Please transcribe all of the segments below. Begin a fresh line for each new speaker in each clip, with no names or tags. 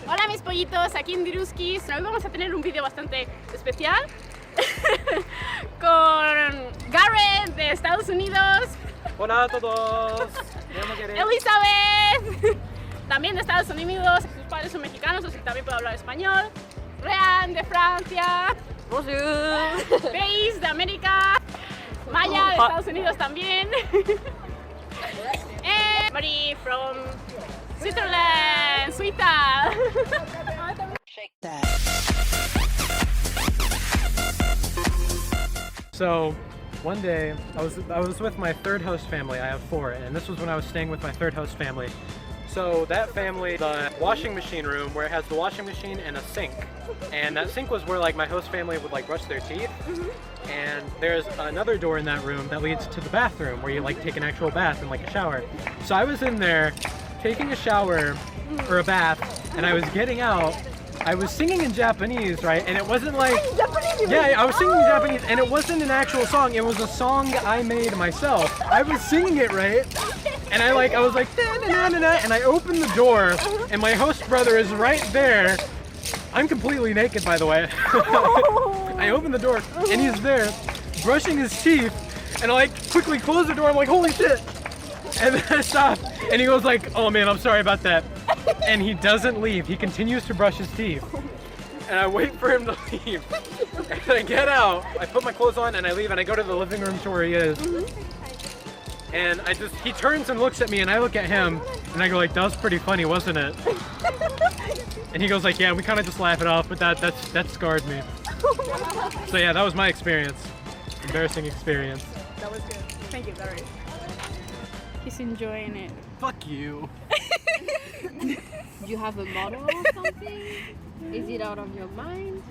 Hola mis pollitos, aquí en Diruskis. Hoy vamos a tener un vídeo bastante especial con Garrett de Estados Unidos.
Hola a todos.
Elizabeth, también de Estados Unidos. Sus padres son mexicanos, así que también puedo hablar español. Rean de Francia.
Bonjour.
Grace de América. Maya de Estados Unidos también. And Marie from Switzerland, Suiza.
So, one day I was with my third host family. I have 4, and this was when I was staying with my third host family. So that family, the washing machine room where it has the washing machine and a sink, and that sink was where like my host family would like brush their teeth. And there's another door in that room that leads to the bathroom where you like take an actual bath and like a shower. So I was in there taking a shower or a bath, and I was getting out. I was singing in Japanese, right? And it wasn't like, yeah, I was singing in Japanese, and it wasn't an actual song. It was a song I made myself. I was singing it, right? And I was like, na-na-na-na-na, and I opened the door, and my host brother is right there. I'm completely naked, by the way. I opened the door, and he's there, brushing his teeth, and I like quickly close the door. I'm like, holy shit! And then I stop, and he goes like, oh man, I'm sorry about that. And he doesn't leave. He continues to brush his teeth. And I wait for him to leave. And I get out, I put my clothes on, and I leave, and I go to the living room to where he is. And he turns and looks at me, and I look at him, and I go like, that was pretty funny, wasn't it? And he goes like, yeah, we kind of just laugh it off, but that scarred me. So yeah, that was my experience. Embarrassing experience.
That was good. Thank you, Gary. He's enjoying it.
Fuck you.
Do you have a model or something? Is it out of your mind?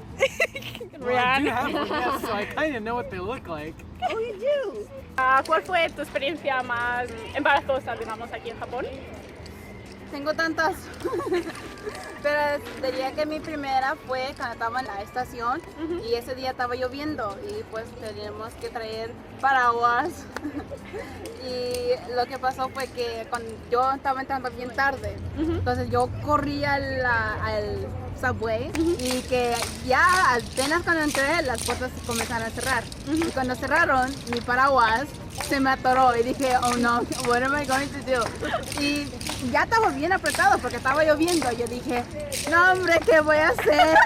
Well, I do have one, yes, so I kind of know what they look like.
Oh, you do?
¿Cuál fue tu experiencia más embarazosa, digamos, aquí en Japón?
Tengo tantas, pero diría que mi primera fue cuando estaba en la estación y ese día estaba lloviendo y pues teníamos que traer paraguas y lo que pasó fue que cuando yo estaba entrando bien tarde, entonces yo corrí al subway y que ya apenas cuando entré las puertas comenzaron a cerrar y cuando cerraron mi paraguas se me atoró y dije, oh no, what am I going to do? Y ya estaba bien apretado porque estaba lloviendo. Yo dije, no hombre, ¿qué voy a hacer?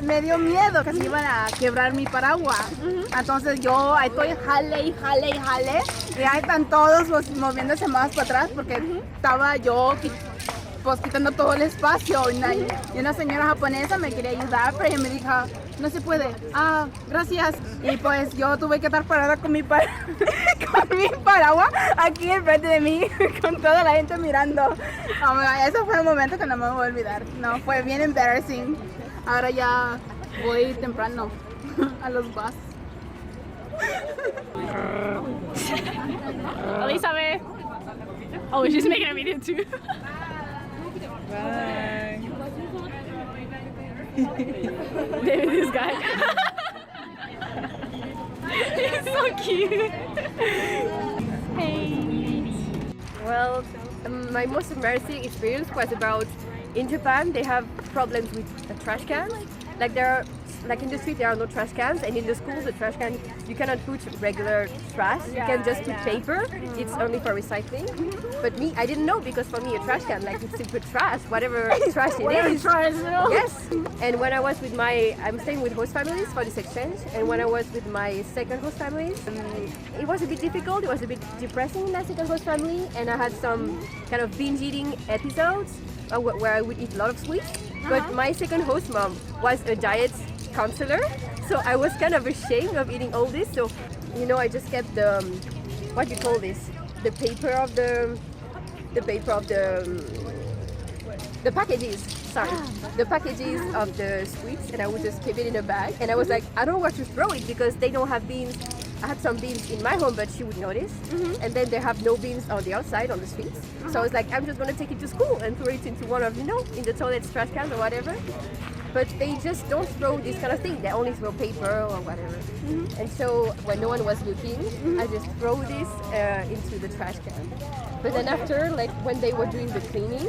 Me dio miedo que se iban a quebrar mi paraguas. Entonces yo ahí estoy jale y ahí están todos pues, moviéndose más para atrás porque estaba yo pues quitando todo el espacio y una señora japonesa me quería ayudar, pero ella me dijo, no se puede, gracias, y pues yo tuve que estar parada con mi paraguas aquí enfrente de mí, con toda la gente mirando. Oh my God, eso fue un momento que no me voy a olvidar, no, fue bien embarrassing. Ahora ya voy temprano a los bus.
Elizabeth. Oh, she's making a video too.
Bye.
This guy. He's so cute. Hey.
Well, my most embarrassing experience was about in Japan. They have problems with trash cans. Like in the street there are no trash cans, and in the schools the trash can you cannot put regular trash. You can just put paper. It's only for recycling. But me, I didn't know because for me a trash can like it's simple trash, whatever trash it is. Yes. And when I was with I'm staying with host families for this exchange, and when I was with my second host families, it was a bit difficult. It was a bit depressing in that second host family, and I had some kind of binge eating episodes where I would eat a lot of sweets. But my second host mom was a diet counselor, so I was kind of ashamed of eating all this. So, I just kept the what do you call this? The paper of the packages. Sorry, the packages of the sweets, and I would just keep it in a bag. And I was like, I don't want to throw it because they don't have beans. I had some beans in my home, but she would notice. And then they have no beans on the outside on the streets. So I was like, I'm just gonna take it to school and throw it into one of in the toilet trash cans or whatever. But they just don't throw this kind of thing. They only throw paper or whatever. And so when no one was looking, I just throw this into the trash can. But then after, like when they were doing the cleaning,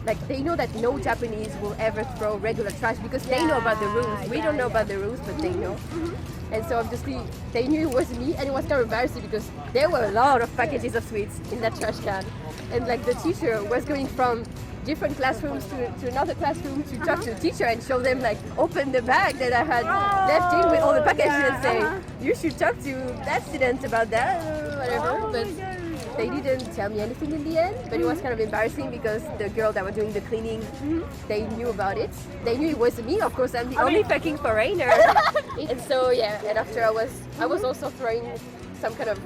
like they know that no Japanese will ever throw regular trash because they know about the rules. We don't know about the rules, but they know. And so obviously they knew it was me, and it was kind of embarrassing because there were a lot of packages of sweets in that trash can. And like the teacher was going from different classrooms to another classroom to talk to the teacher and show them, like, open the bag that I had left in with all the packages and say, you should talk to that student about that or whatever. But they didn't tell me anything in the end, but it was kind of embarrassing because the girl that was doing the cleaning, they knew about it. They knew it was me, of course, I'm the only fucking foreigner. And so yeah, and after I was also throwing some kind of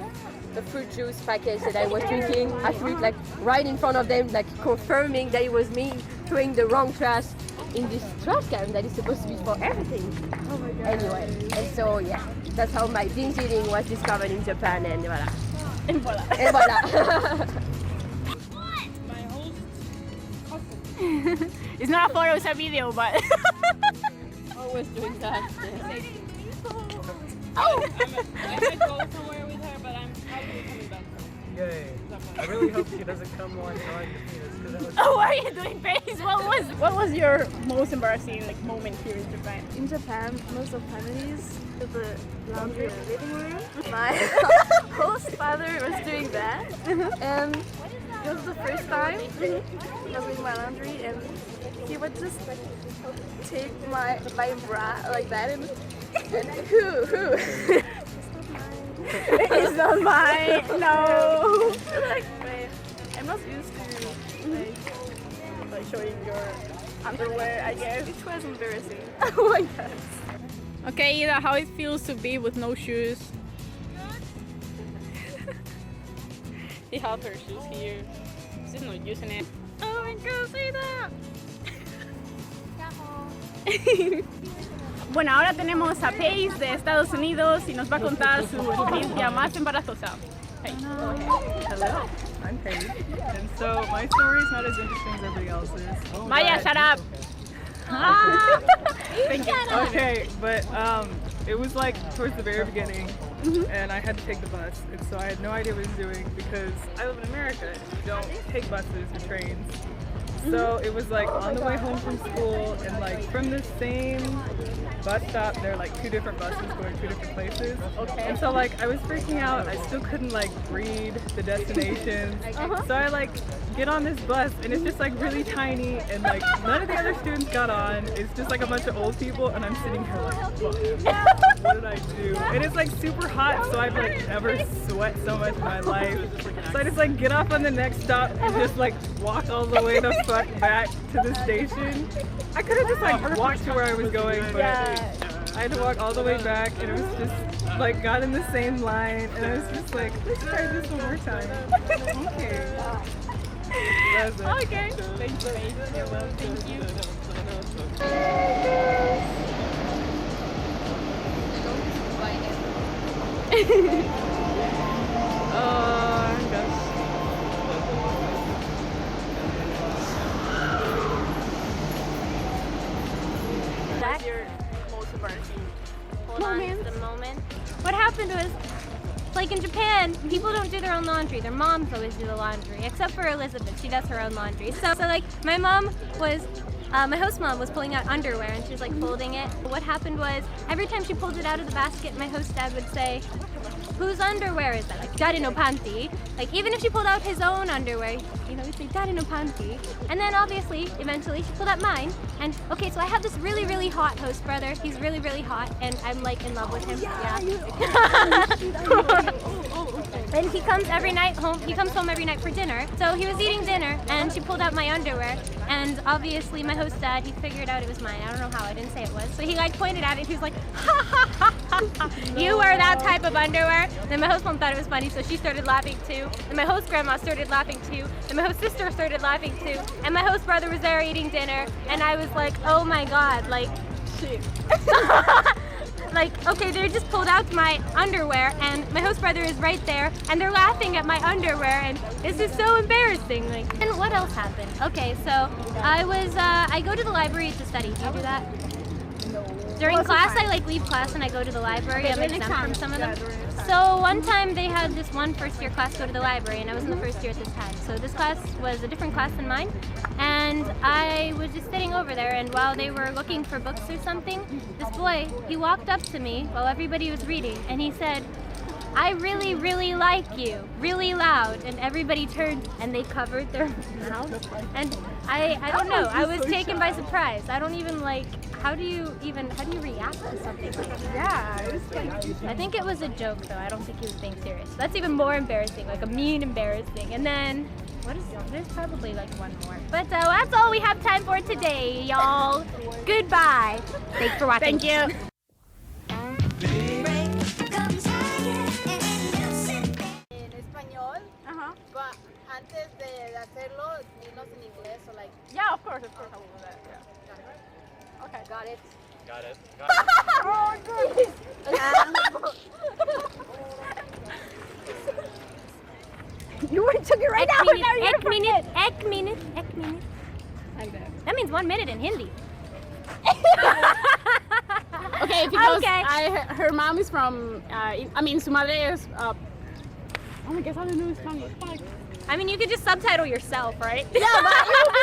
the fruit juice package that I was drinking. I threw it like right in front of them, like confirming that it was me throwing the wrong trash in this trash can that is supposed to be for everything. Oh my god. Anyway, and so yeah, that's how my binge eating was discovered in Japan, and voila.
And voila.
And voila.
My host cousin. It's not a photo, it's a video, but
Always doing that.
oh! I might go somewhere with her, but I'm probably coming back.
Yay. I really hope she doesn't come while drawing the penis, because that was...
Oh, why are you doing face? What was your most embarrassing like moment here in Japan?
In Japan, most of families do the laundry in the living room. My host father was doing that, and it was the first time I was doing my laundry, and he would just take my bra like that, and who?
It's not mine. No.
Like, I'm not used to
Like showing your underwear, I guess.
it was embarrassing.
Oh my god. Okay, Ida, how it feels to be with no shoes? He has her shoes here. She's not using it. Oh my god, see that? Bueno, ahora tenemos a Paige de Estados Unidos y nos va a contar su experiencia más embarazosa. Hey, go ahead.
Hello, I'm Paige, and so my story is not as interesting as everybody else's.
Maya, shut up! Thank you.
Okay, but it was like towards the very beginning, and I had to take the bus, and so I had no idea what I was doing because I live in America. You don't take buses or trains. So it was like on the way home from school, and like from the same bus stop, there are like two different buses going two different places. Okay. And so like I was freaking out. I still couldn't like read the destinations. So I like get on this bus, and it's just like really tiny, and like none of the other students got on. It's just like a bunch of old people, and I'm sitting here like, fuck, what did I do? And it's like super hot, so I've like never sweat so much in my life. So I just like get off on the next stop and just like walk all the way the fuck back to the station. I could have just like walked to where I was going, but I had to walk all the way back, and it was just like got in the same line, and I was just like, let's try this one more time. Okay. That's it.
Okay. Thank you, Paige. You're welcome. Thank you. What's your most embarrassing moment?
The moment. What happened was, like in Japan, people don't do their own laundry. Their moms always do the laundry, except for Elizabeth. She does her own laundry. So like my mom was, my host mom was pulling out underwear, and she was like folding it. What happened was, every time she pulled it out of the basket, my host dad would say, whose underwear is that? Like, Daddy no panty. Like, even if she pulled out his own underwear, you know, he'd say, Daddy no panty. And then obviously, eventually, she pulled out mine. And okay, so I have this really, really hot host brother. He's really, really hot, and I'm like in love with him. Yeah. And he comes every night home. He comes home every night for dinner. So he was eating dinner, and she pulled out my underwear. And obviously, my host dad, he figured out it was mine. I don't know how. I didn't say it was. So he like pointed at it. He was like, ha ha ha ha ha. You wear that type of underwear? Then my host mom thought it was funny, so she started laughing too. And my host grandma started laughing too. And my host sister started laughing too. And my host brother was there eating dinner. And I was like, oh my god, like, shit. Like, okay, they just pulled out my underwear, and my host brother is right there, and they're laughing at my underwear, and this is so embarrassing. Like, and what else happened? Okay, so I go to the library to study. Do you do that? During class, I like leave class and I go to the library. I'm exempt from some of them. So one time they had this one first year class go to the library, and I was in the first year at this time. So this class was a different class than mine, and I was just sitting over there, and while they were looking for books or something, this boy, he walked up to me while everybody was reading, and he said, "I really, really like you," really loud, and everybody turned and they covered their mouths. And I don't know, I was taken by surprise. I don't even like, how do you react to something like that?
Yeah, it was like.
I think it was a joke though, I don't think he was being serious. That's even more embarrassing, like a mean embarrassing. And then, there's probably like one more. But that's all we have time for today, y'all. Goodbye. Thanks for watching.
Thank you.
En español, but antes de hacerlo, dinos en inglés o like.
Yeah, of course I will do that. Yeah. Okay.
Got it.
Got it.
You took it right out.
Ek minute.
Like that.
That means 1 minute in Hindi.
Okay, because
Okay.
her mom is from, su madre es, oh my gosh, I don't know Spanish. Fuck.
I mean, you could just subtitle yourself, right?
Yeah, but it would be